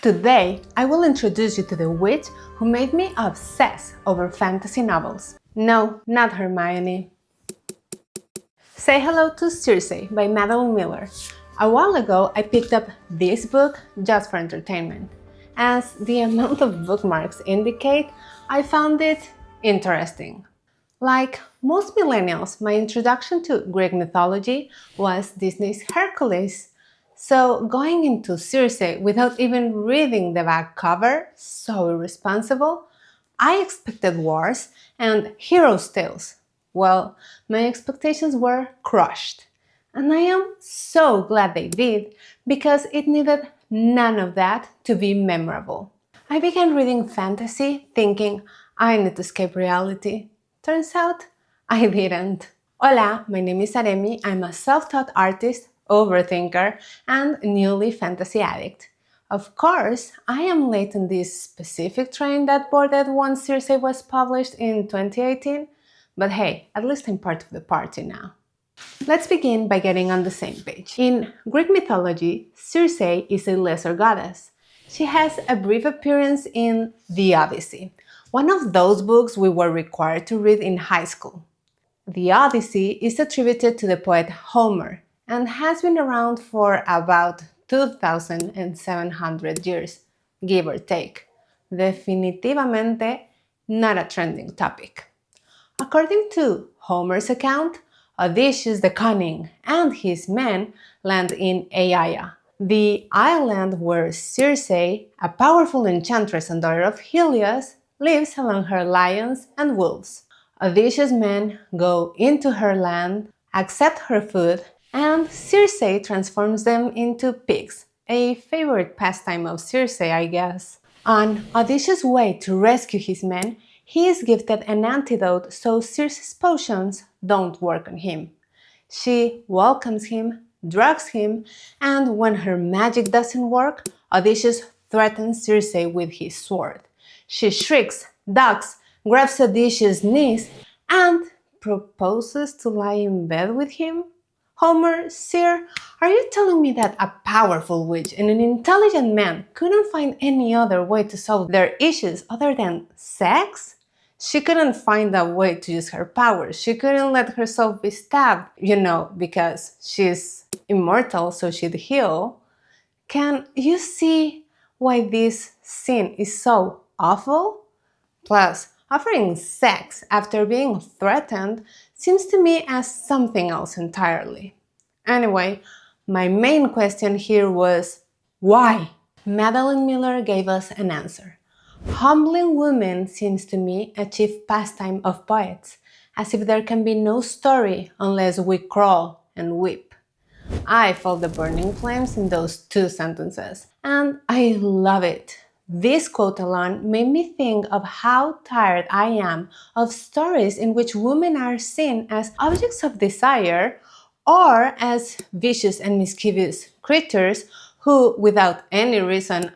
Today, I will introduce you to the witch who made me obsess over fantasy novels. No, not Hermione. Say hello to Circe by Madeline Miller. A while ago, I picked up this book just for entertainment. As the amount of bookmarks indicate, I found it interesting. Like most millennials, my introduction to Greek mythology was Disney's Hercules. So going into Circe without even reading the back cover, so irresponsible, I expected wars and heroes' tales. Well, my expectations were crushed. And I am so glad they did, because it needed none of that to be memorable. I began reading fantasy thinking I need to escape reality. Turns out, I didn't. Hola, my name is Aremi. I'm a self-taught artist, overthinker, and newly fantasy addict. Of course, I am late in this specific train that boarded once Circe was published in 2018, but hey, at least I'm part of the party now. Let's begin by getting on the same page. In Greek mythology, Circe is a lesser goddess. She has a brief appearance in The Odyssey, one of those books we were required to read in high school. The Odyssey is attributed to the poet Homer and has been around for about 2,700 years, give or take. Definitivamente not a trending topic. According to Homer's account, Odysseus the Cunning and his men land in Aeaea, the island where Circe, a powerful enchantress and daughter of Helios, lives among her lions and wolves. Odysseus' men go into her land, accept her food, and Circe transforms them into pigs, a favorite pastime of Circe, I guess. On Odysseus' way to rescue his men, he is gifted an antidote so Circe's potions don't work on him. She welcomes him, drugs him, and when her magic doesn't work, Odysseus threatens Circe with his sword. She shrieks, ducks, grabs Odysseus' knees, and proposes to lie in bed with him? Homer, sir, are you telling me that a powerful witch and an intelligent man couldn't find any other way to solve their issues other than sex? She couldn't find a way to use her powers. She couldn't let herself be stabbed, because she's immortal, so she'd heal. Can you see why this scene is so awful? Plus, offering sex after being threatened seems to me as something else entirely. Anyway, my main question here was, why? Madeline Miller gave us an answer. Humbling women seems to me a chief pastime of poets, as if there can be no story unless we crawl and weep. I felt the burning flames in those two sentences, and I love it. This quote alone made me think of how tired I am of stories in which women are seen as objects of desire or as vicious and mischievous creatures who, without any reason,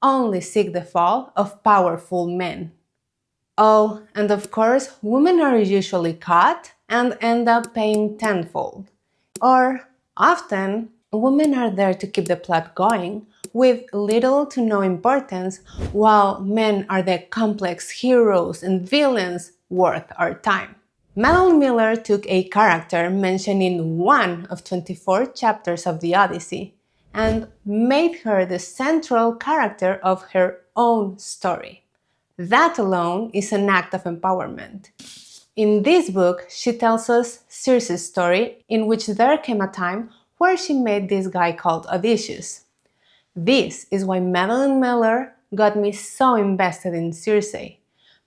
only seek the fall of powerful men. Oh, and of course, women are usually caught and end up paying tenfold. Or, often, women are there to keep the plot going, with little to no importance, while men are the complex heroes and villains worth our time. Madeline Miller took a character mentioned in one of 24 chapters of the Odyssey and made her the central character of her own story. That alone is an act of empowerment. In this book, she tells us Circe's story, in which there came a time where she made this guy called Odysseus. This is why Madeline Miller got me so invested in Circe.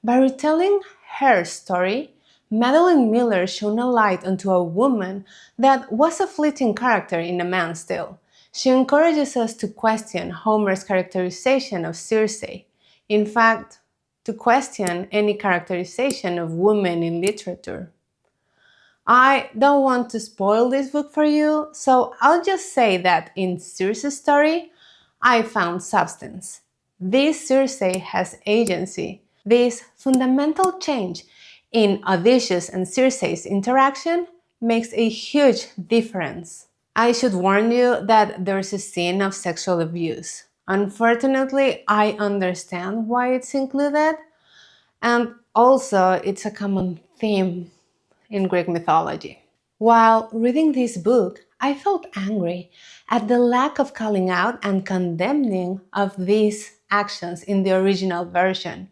By retelling her story, Madeline Miller shone a light onto a woman that was a fleeting character in a man's tale. She encourages us to question Homer's characterization of Circe. In fact, to question any characterization of women in literature. I don't want to spoil this book for you, so I'll just say that in Circe's story, I found substance. This Circe has agency. This fundamental change in Odysseus and Circe's interaction makes a huge difference. I should warn you that there's a scene of sexual abuse. Unfortunately, I understand why it's included, and also it's a common theme in Greek mythology. While reading this book, I felt angry at the lack of calling out and condemning of these actions in the original version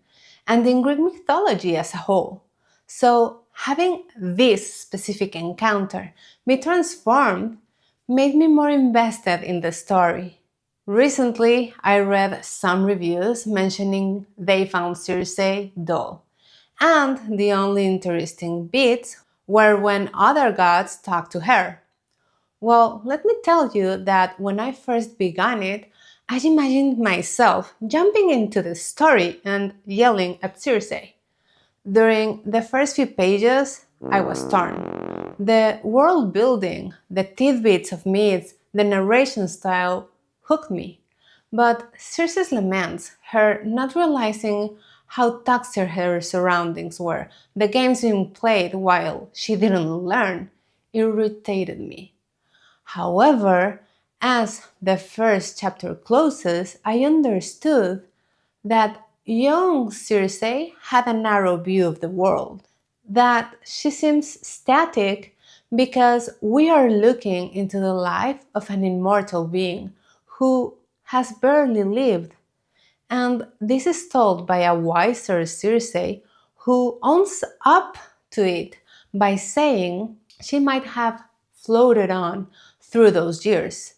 and in Greek mythology as a whole. So, having this specific encounter be transformed made me more invested in the story. Recently, I read some reviews mentioning they found Circe dull, and the only interesting bits were when other gods talked to her. Well, let me tell you that when I first began it, I imagined myself jumping into the story and yelling at Circe. During the first few pages, I was torn. The world building, the tidbits of myths, the narration style hooked me. But Circe's laments, her not realizing how toxic her surroundings were, the games being played while she didn't learn, irritated me. However, as the first chapter closes, I understood that young Circe had a narrow view of the world, that she seems static because we are looking into the life of an immortal being who has barely lived. And this is told by a wiser Circe who owns up to it by saying she might have floated on through those years.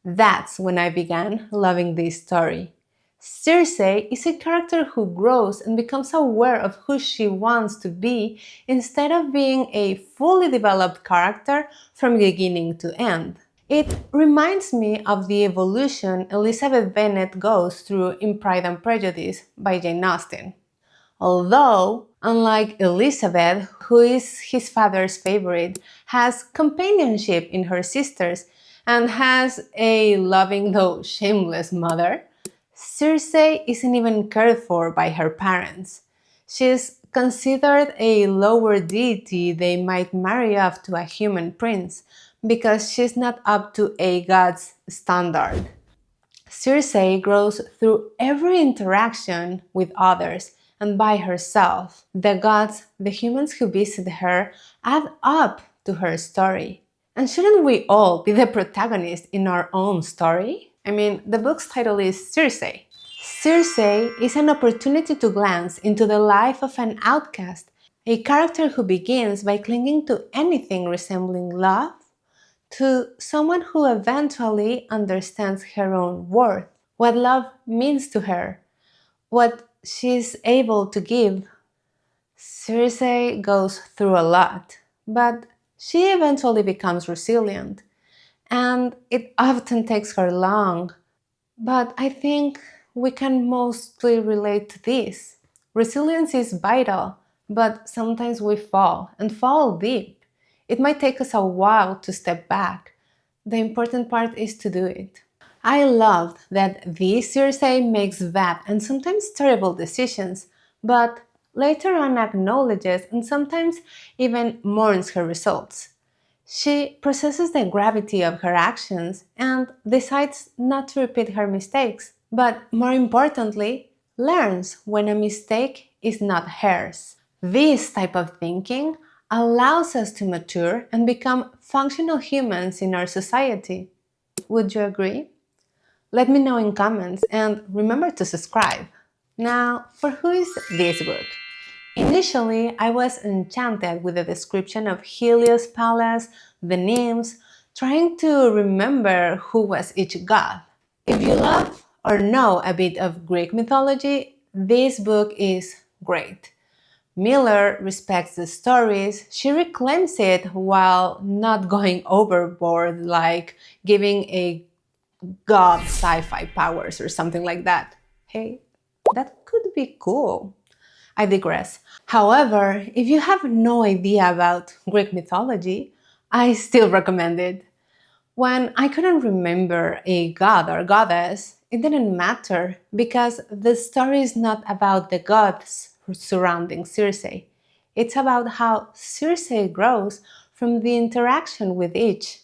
That's when I began loving this story. Circe is a character who grows and becomes aware of who she wants to be instead of being a fully developed character from beginning to end. It reminds me of the evolution Elizabeth Bennet goes through in Pride and Prejudice by Jane Austen. Although, unlike Elizabeth, who is his father's favorite, has companionship in her sisters and has a loving though shameless mother, Circe isn't even cared for by her parents. She's considered a lower deity they might marry off to a human prince because she's not up to a god's standard. Circe grows through every interaction with others and by herself. The gods, the humans who visit her, add up to her story. And shouldn't we all be the protagonist in our own story? I mean, the book's title is Circe. Circe is an opportunity to glance into the life of an outcast, a character who begins by clinging to anything resembling love to someone who eventually understands her own worth, what love means to her, what she's able to give. Circe goes through a lot, but she eventually becomes resilient, and it often takes her long. But I think we can mostly relate to this. Resilience is vital, but sometimes we fall and fall deep. It might take us a while to step back. The important part is to do it. I loved that this Circe makes bad and sometimes terrible decisions, but later on acknowledges and sometimes even mourns her results. She processes the gravity of her actions and decides not to repeat her mistakes, but more importantly, learns when a mistake is not hers. This type of thinking allows us to mature and become functional humans in our society. Would you agree? Let me know in comments and remember to subscribe. Now, for who is this book? Initially, I was enchanted with the description of Helios' palace, the nymphs, trying to remember who was each god. If you love or know a bit of Greek mythology, this book is great. Miller respects the stories, she reclaims it while not going overboard, like giving a god sci-fi powers or something like that. Hey, that could be cool. I digress. However, if you have no idea about Greek mythology, I still recommend it. When I couldn't remember a god or goddess, it didn't matter because the story is not about the gods surrounding Circe. It's about how Circe grows from the interaction with each.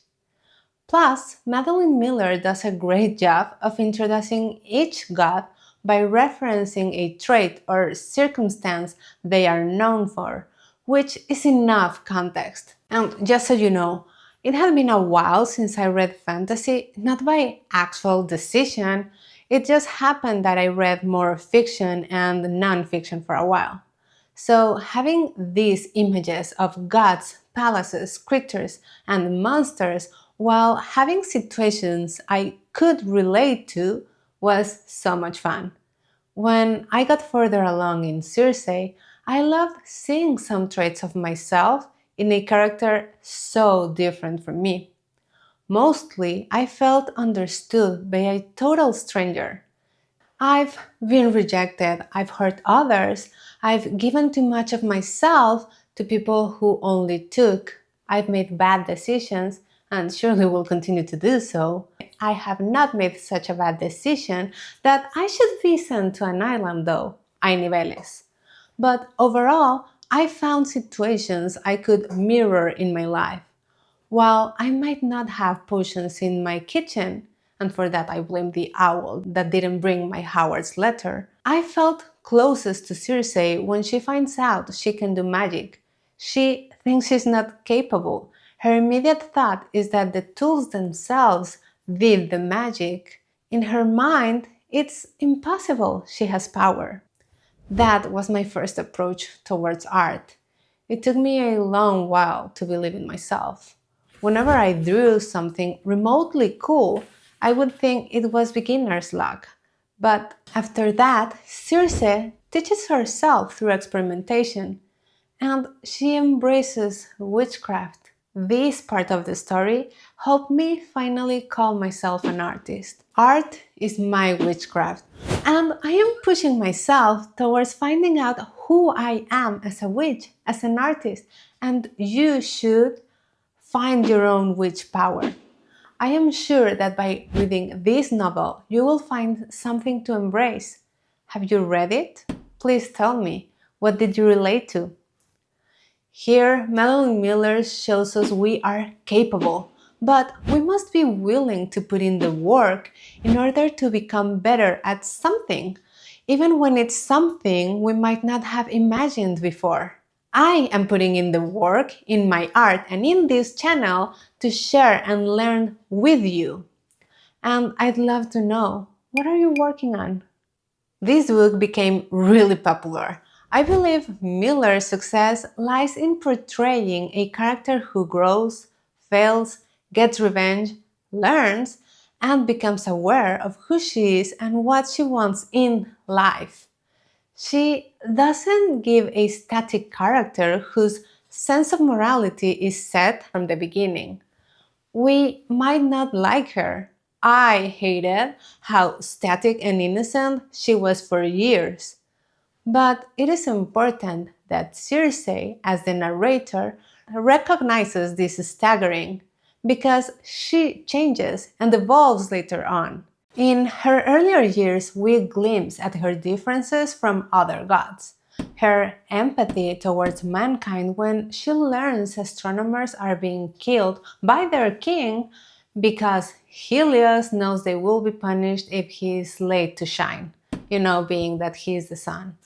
Plus, Madeline Miller does a great job of introducing each god by referencing a trait or circumstance they are known for, which is enough context. And just so you know, it had been a while since I read fantasy, not by actual decision, it just happened that I read more fiction and non-fiction for a while. So, having these images of gods, palaces, creatures, and monsters while having situations I could relate to was so much fun. When I got further along in Circe, I loved seeing some traits of myself in a character so different from me. Mostly, I felt understood by a total stranger. I've been rejected, I've hurt others, I've given too much of myself to people who only took. I've made bad decisions and surely will continue to do so. I have not made such a bad decision that I should be sent to an island though, hay niveles. But overall, I found situations I could mirror in my life. While I might not have potions in my kitchen, and for that I blame the owl that didn't bring my Howard's letter, I felt closest to Circe when she finds out she can do magic. She thinks she's not capable. Her immediate thought is that the tools themselves did the magic. In her mind, it's impossible she has power. That was my first approach towards art. It took me a long while to believe in myself. Whenever I drew something remotely cool, I would think it was beginner's luck. But after that, Circe teaches herself through experimentation, and she embraces witchcraft. This part of the story helped me finally call myself an artist. Art is my witchcraft, and I am pushing myself towards finding out who I am as a witch, as an artist, and you should find your own witch power. I am sure that by reading this novel, you will find something to embrace. Have you read it? Please tell me, what did you relate to? Here, Madeline Miller shows us we are capable, but we must be willing to put in the work in order to become better at something, even when it's something we might not have imagined before. I am putting in the work in my art and in this channel to share and learn with you. And I'd love to know, what are you working on? This book became really popular. I believe Miller's success lies in portraying a character who grows, fails, gets revenge, learns, and becomes aware of who she is and what she wants in life. She doesn't give a static character whose sense of morality is set from the beginning. We might not like her. I hated how static and innocent she was for years. But it is important that Circe, as the narrator, recognizes this staggering because she changes and evolves later on. In her earlier years, we glimpse at her differences from other gods. Her empathy towards mankind when she learns astronomers are being killed by their king because Helios knows they will be punished if he is late to shine, being that he is the sun.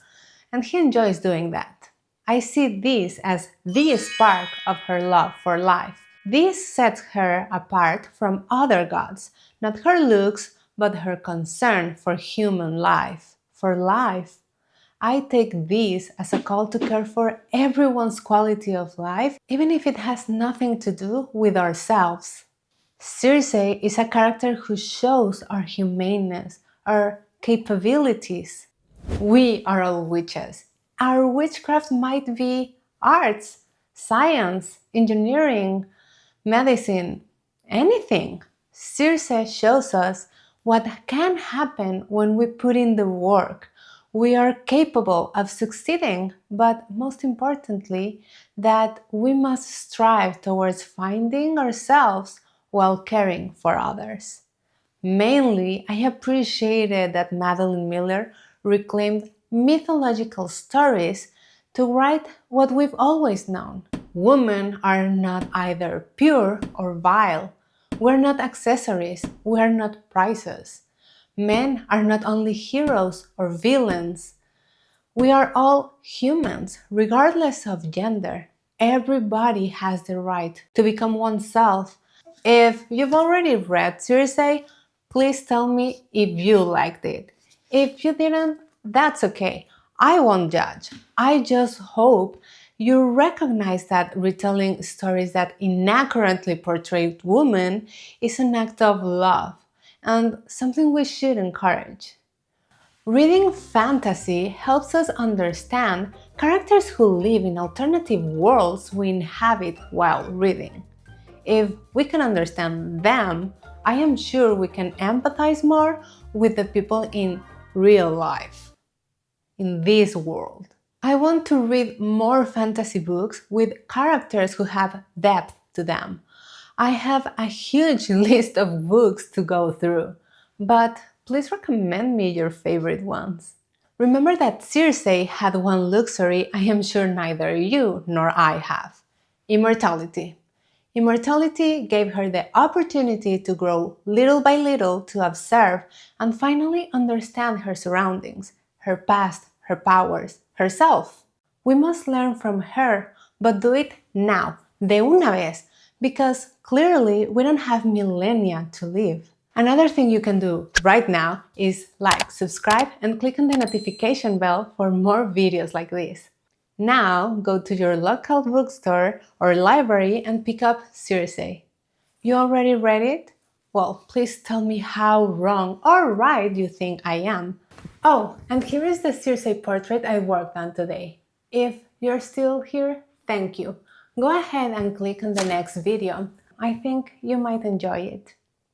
And he enjoys doing that. I see this as the spark of her love for life. This sets her apart from other gods, not her looks, but her concern for human life, for life. I take this as a call to care for everyone's quality of life, even if it has nothing to do with ourselves. Circe is a character who shows our humaneness, our capabilities. We are all witches. Our witchcraft might be arts, science, engineering, medicine, anything. Circe shows us what can happen when we put in the work. We are capable of succeeding, but most importantly, that we must strive towards finding ourselves while caring for others. Mainly, I appreciated that Madeline Miller reclaimed mythological stories to write what we've always known. Women are not either pure or vile. We're not accessories, we're not prizes. Men are not only heroes or villains. We are all humans, regardless of gender. Everybody has the right to become oneself. If you've already read Circe, please tell me if you liked it. If you didn't, that's okay. I won't judge. I just hope you recognize that retelling stories that inaccurately portray women is an act of love and something we should encourage. Reading fantasy helps us understand characters who live in alternative worlds we inhabit while reading. If we can understand them, I am sure we can empathize more with the people in real life, in this world. I want to read more fantasy books with characters who have depth to them. I have a huge list of books to go through, but please recommend me your favorite ones. Remember that Circe had one luxury I am sure neither you nor I have: immortality. Immortality gave her the opportunity to grow little by little, to observe and finally understand her surroundings, her past, her powers, herself. We must learn from her, but do it now, de una vez, because clearly we don't have millennia to live. Another thing you can do right now is like, subscribe, and click on the notification bell for more videos like this. Now go to your local bookstore or library and pick up Circe. You already read it? Well, please tell me how wrong or right you think I am. Oh, and here is the Circe portrait I worked on today. If you're still here, thank you. Go ahead and click on the next video. I think you might enjoy it.